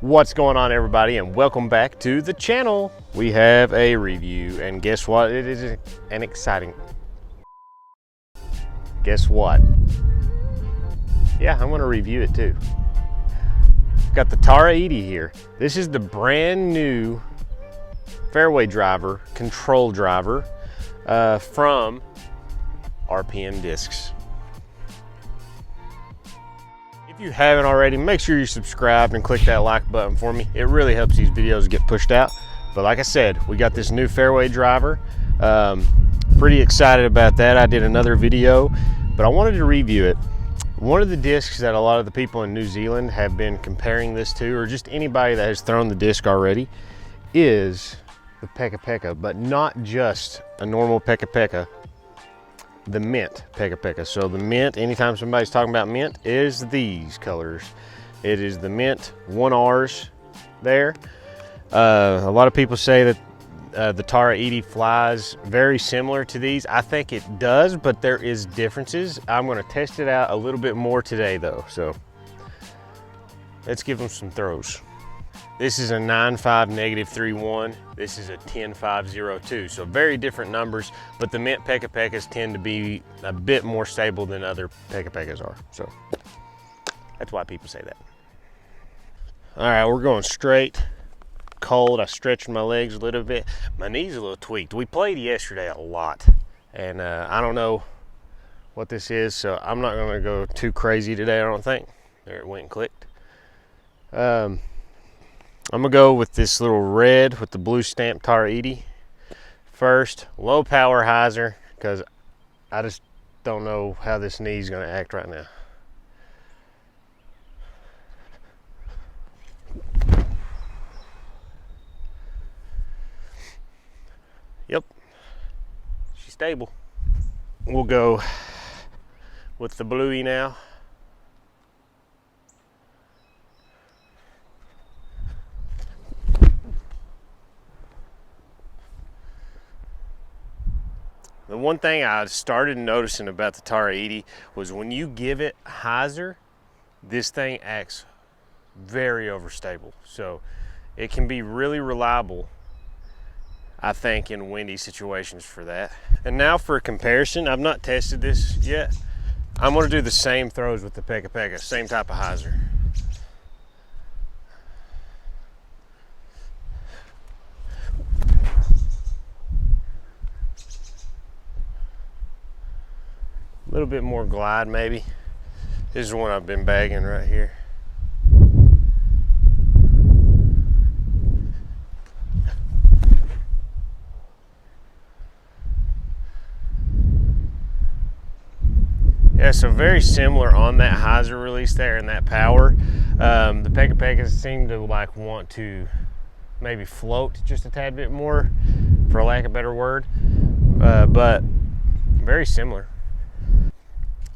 What's going on, everybody, and welcome back to the channel. We have a review, and guess what? It is an exciting. Guess what? Yeah, I'm going to review it too. Got the Tara 80 here. This is the brand new Fairway Driver control driver from RPM Discs. If you haven't already, make sure you subscribe and click that like button for me. It really helps these videos get pushed out. But like I said, we got this new Fairway Driver. Pretty excited about that. I did another video, but I wanted to review it. One of the discs that a lot of the people in New Zealand have been comparing this to, or just anybody that has thrown the disc already, is the Peka Peka, but not just a normal Peka Peka. The mint Peka Peka. So the mint, anytime somebody's talking about mint, is these colors. It is the mint 1Rs there. A lot of people say that the Tara 80 flies very similar to these. I think it does, but there is differences. I'm going to test it out a little bit more today though. So let's give them some throws. This is a 9.5 -3.1. This is a 10.5 So very different numbers, but the mint Peka Pekas tend to be a bit more stable than other Peka Pekas are. So that's why people say that. All right, we're going straight. Cold. I stretched my legs a little bit. My knee's a little tweaked. We played yesterday a lot, and I don't know what this is, so I'm not going to go too crazy today, I don't think. There, it went and clicked. I'm gonna go with this little red with the blue stamp Tara 80 first. Low power hyzer, because I just don't know how this knee's gonna act right now. Yep, she's stable. We'll go with the bluey now. The one thing I started noticing about the Tara 80 was when you give it hyzer, this thing acts very overstable. So it can be really reliable, I think, in windy situations for that. And now for a comparison, I've not tested this yet. I'm gonna do the same throws with the Peka Peka, same type of hyzer. A little bit more glide maybe. This is the one I've been bagging right here. Yeah, so very similar on that hyzer release there and that power. The Peka Pekas seem to like want to maybe float just a tad bit more, for lack of a better word, but very similar.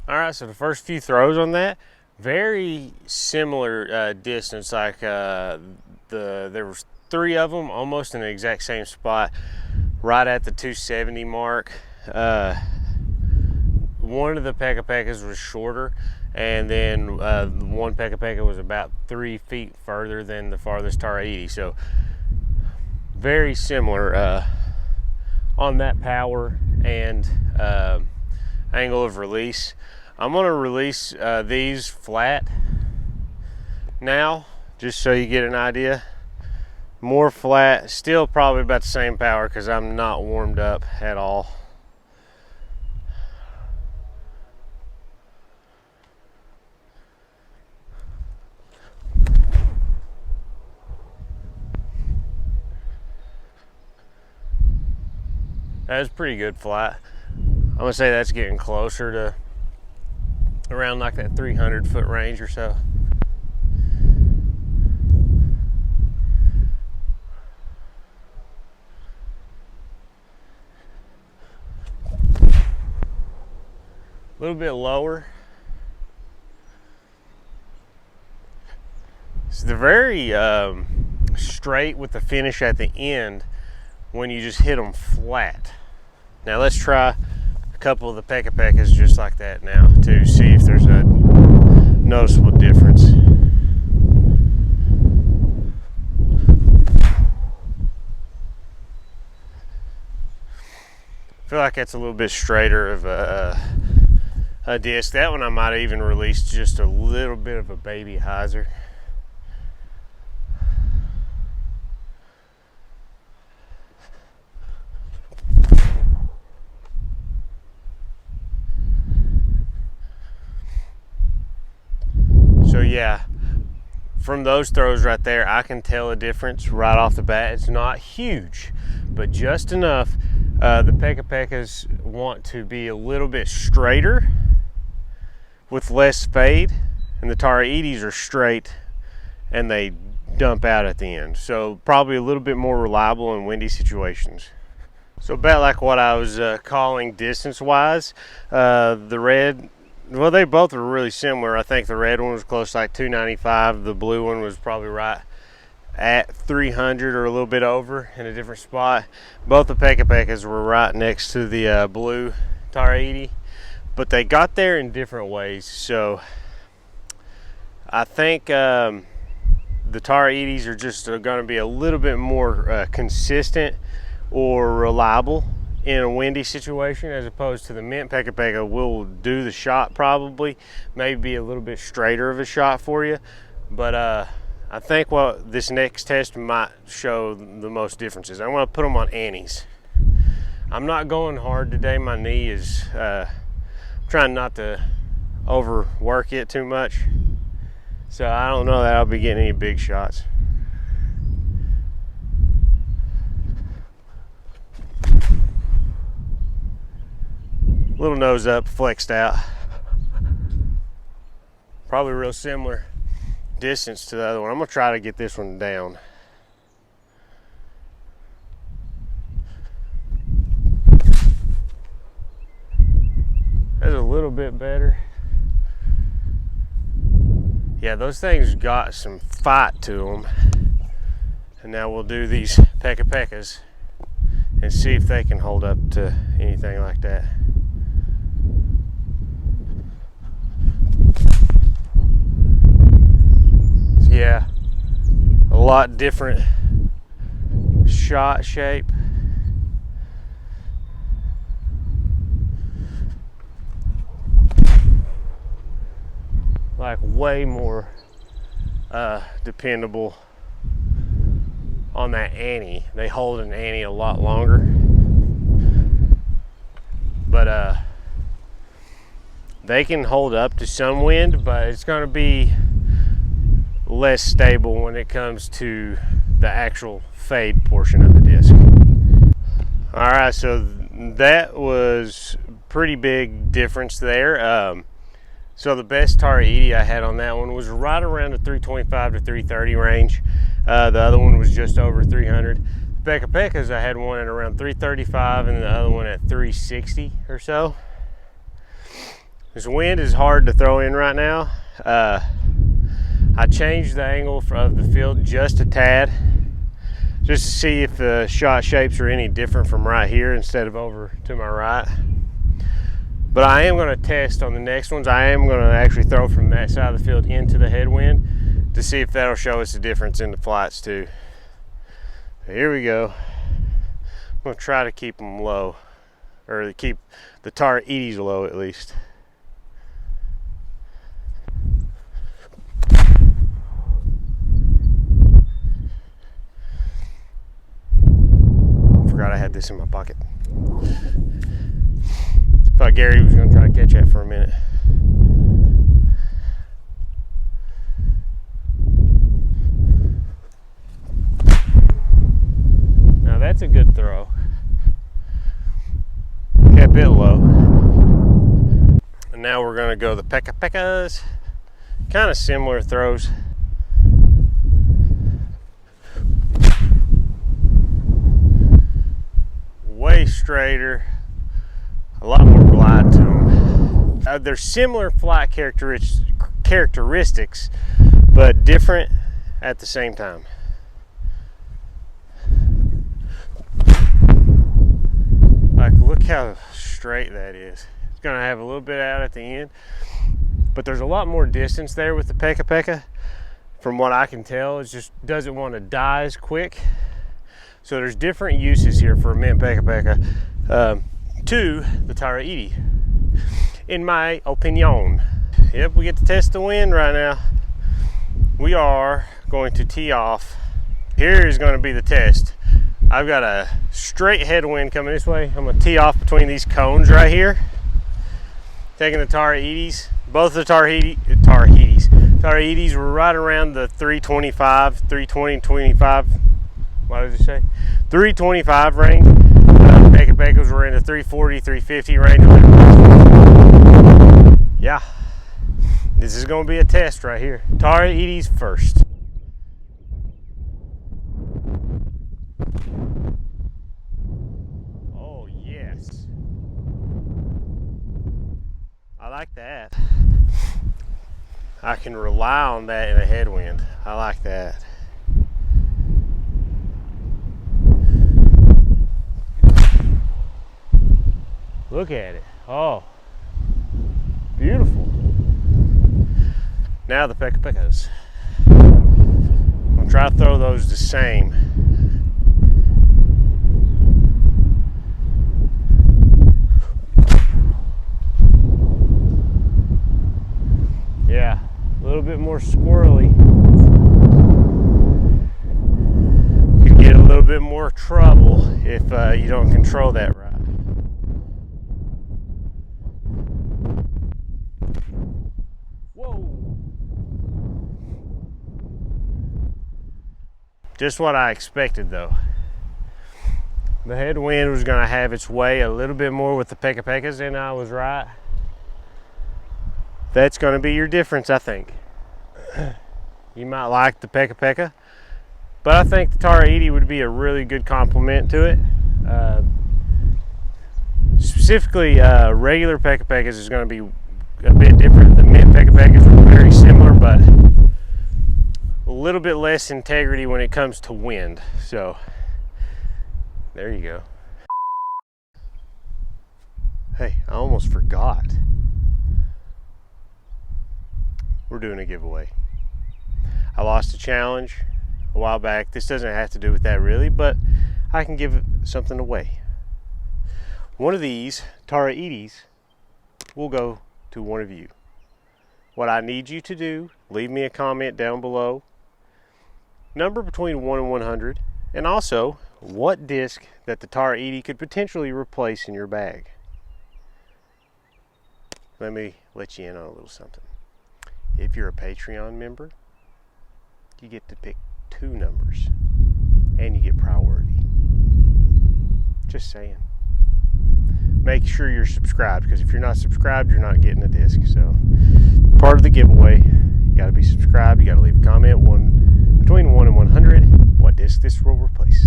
All right, so the first few throws on that, very similar distance. Like there was 3 of them almost in the exact same spot, right at the 270 mark. One of the Peka Pekas was shorter, and then one Peka Peka was about 3 feet further than the farthest Tara 80. So very similar on that power and angle of release. I'm going to release these flat now, just so you get an idea. More flat, still probably about the same power because I'm not warmed up at all. That's pretty good flat. I'm gonna say that's getting closer to around like that 300 foot range or so. A little bit lower. So they're very straight with the finish at the end when you just hit them flat. Now let's try a couple of the Peka Pekas just like that now to see if there's a noticeable difference. feel like that's a little bit straighter of a disc. That one I might even release just a little bit of a baby hyzer. So yeah, from those throws right there, I can tell a difference right off the bat. It's not huge, but just enough. The PekaPekas want to be a little bit straighter with less fade, and the Tara Edis are straight and they dump out at the end. So probably a little bit more reliable in windy situations. So about like what I was calling distance-wise, the red, well, they both were really similar. I think the red one was close to like 295. The blue one was probably right at 300 or a little bit over in a different spot. Both the PekaPekas were right next to the blue Tara Edi, but they got there in different ways. So I think the Tara Edis are just going to be a little bit more consistent or reliable in a windy situation, as opposed to the mint PekaPeka will do the shot probably, maybe be a little bit straighter of a shot for you. But I think what this next test might show the most differences. I'm going to put them on antes. I'm not going hard today. My knee is trying not to overwork it too much. So I don't know that I'll be getting any big shots. Little nose up, flexed out. Probably real similar distance to the other one. I'm gonna try to get this one down. That's a little bit better. Yeah, those things got some fight to them. And now we'll do these PekaPekas and see if they can hold up to anything like that. Yeah, a lot different shot shape. Like way more dependable on that ante. They hold an ante a lot longer. But they can hold up to some wind, but it's going to be less stable when it comes to the actual fade portion of the disc. All right, so that was pretty big difference there. So the best Tara Edi I had on that one was right around the 325 to 330 range. The other one was just over 300. The PekaPekas, I had one at around 335 and the other one at 360 or so. This wind is hard to throw in right now. I changed the angle of the field just a tad, just to see if the shot shapes are any different from right here instead of over to my right. But I am going to test on the next ones. I am going to actually throw from that side of the field into the headwind to see if that'll show us a difference in the flights too. So here we go. I'm going to try to keep them low, or to keep the Tara Edis low at least. Forgot I had this in my pocket. Thought Gary was going to try to catch that for a minute. Now that's a good throw. Kept it low. And now we're going to go the PekaPekas. Kind of similar throws. Way straighter, a lot more glide to them. They're similar flight characteristics, but different at the same time. Like, look how straight that is. It's gonna have a little bit out at the end, but there's a lot more distance there with the PekaPeka. From what I can tell, it just doesn't want to die as quick. So there's different uses here for a mint PekaPeka. to the Tara Edie, in my opinion. Yep, we get to test the wind right now. We are going to tee off. Here is going to be the test. I've got a straight headwind coming this way. I'm going to tee off between these cones right here. Taking the Tara Edies. Both the Tara Edies were right around the 325, 320, 25. What did it say? 325 range. Peka Pekas were in the 340, 350 range. Yeah, this is going to be a test right here. Tara Edies first. Oh yes, I like that. I can rely on that in a headwind. I like that. Look at it. Oh, beautiful. Now the Peka Pekas. I'm gonna try to throw those the same. Yeah, a little bit more squirrely. Could get a little bit more trouble if you don't control that right. Just what I expected though. The headwind was going to have its way a little bit more with the Peka Pekas, and I was right. That's going to be your difference, I think. You might like the Peka Peka, but I think the Tara Edie would be a really good complement to it. Specifically, regular Peka Pekas is going to be a bit different. The mint Peka Pekas are very similar, but a little bit less integrity when it comes to wind. So there you go. Hey, I almost forgot. We're doing a giveaway. I lost a challenge a while back. This doesn't have to do with that really, but I can give something away. One of these Tara Edies will go to one of you. What I need you to do, leave me a comment down below. Number between 1 and 100, and also what disc that the Tara Edie could potentially replace in your bag. Let me let you in on a little something. If you're a Patreon member, you get to pick 2 numbers and you get priority. Just saying. Make sure you're subscribed, because if you're not subscribed, you're not getting a disc. So part of the giveaway, you got to be subscribed. You got to leave a comment between 1 and 100 what disc this will replace.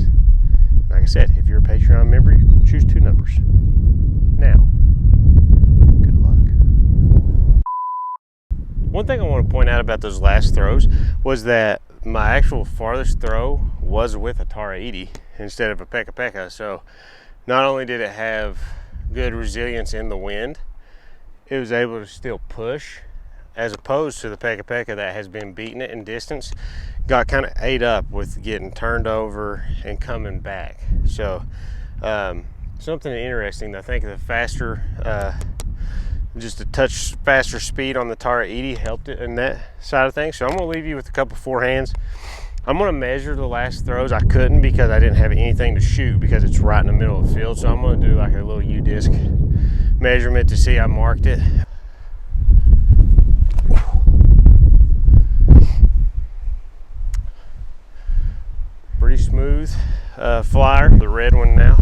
Like I said, if you're a Patreon member, you choose 2 numbers. Now, good luck. One thing I want to point out about those last throws was that my actual farthest throw was with a Tara Edie instead of a Peka Peka. So not only did it have good resilience in the wind, it was able to still push, as opposed to the Peka Peka that has been beating it in distance, got kind of ate up with getting turned over and coming back. So something interesting. I think the faster, just a touch faster speed on the Tara Edie helped it in that side of things. So I'm going to leave you with a couple forehands. I'm going to measure the last throws. I couldn't because I didn't have anything to shoot because it's right in the middle of the field. So I'm going to do like a little U-disc measurement to see I marked it. Pretty smooth flyer, the red one now.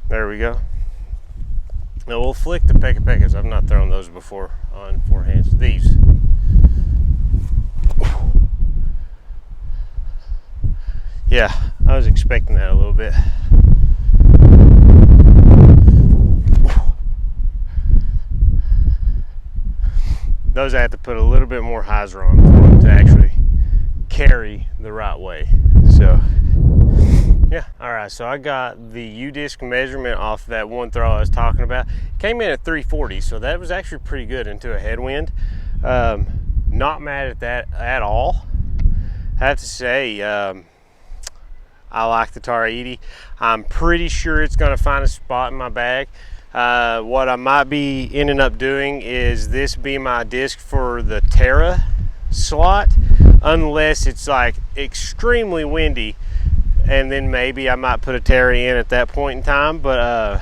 There we go. Now we'll flick the Peka Pekas. I've not thrown those before on forehands. These. Yeah, I was expecting that a little bit. Those I have to put a little bit more hyzer on for them to actually carry the right way. So yeah, all right, so I got the U-disc measurement off that one throw I was talking about. Came in at 340, so that was actually pretty good into a headwind. Not mad at that at all. I have to say, I like the Tara 80. I'm pretty sure it's going to find a spot in my bag. What I might be ending up doing is this be my disc for the Tara slot, unless it's like extremely windy, and then maybe I might put a Tara in at that point in time. But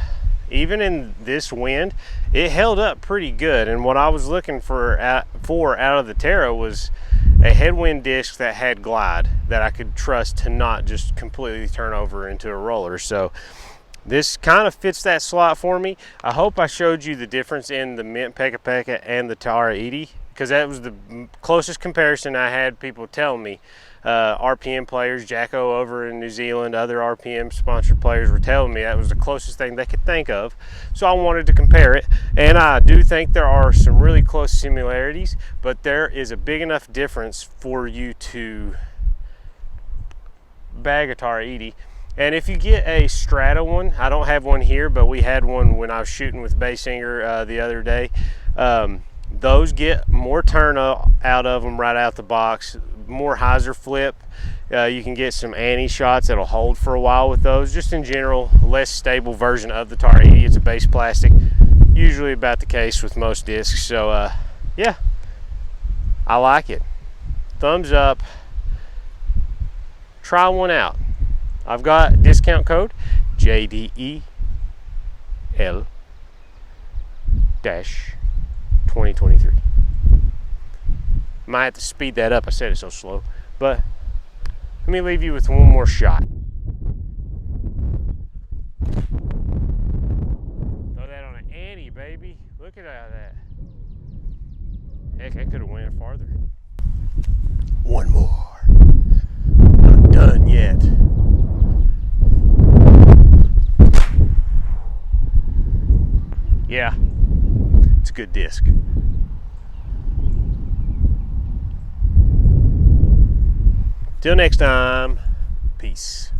even in this wind, it held up pretty good. And what I was looking for out of the Tara was a headwind disc that had glide, that I could trust to not just completely turn over into a roller. So this kind of fits that slot for me. I hope I showed you the difference in the mint PekaPeka and the Tara 80, because that was the closest comparison I had people tell me. RPM players, Jacko over in New Zealand, other RPM sponsored players were telling me that was the closest thing they could think of. So I wanted to compare it, and I do think there are some really close similarities, but there is a big enough difference for you to bag a Tara 80. And if you get a Strata one, I don't have one here, but we had one when I was shooting with Baysinger the other day. Those get more turn out of them right out the box, more hyzer flip. You can get some anti shots that'll hold for a while with those. Just in general, less stable version of the Tara 80. It's a base plastic, usually about the case with most discs. So yeah, I like it. Thumbs up. Try one out. I've got discount code JDEL-2023. Might have to speed that up, I said it so slow. But let me leave you with one more shot. Throw that on an ante, baby. Look at that. Heck, I could have went farther. One more. Not done yet. Yeah, it's a good disc. Till next time, peace.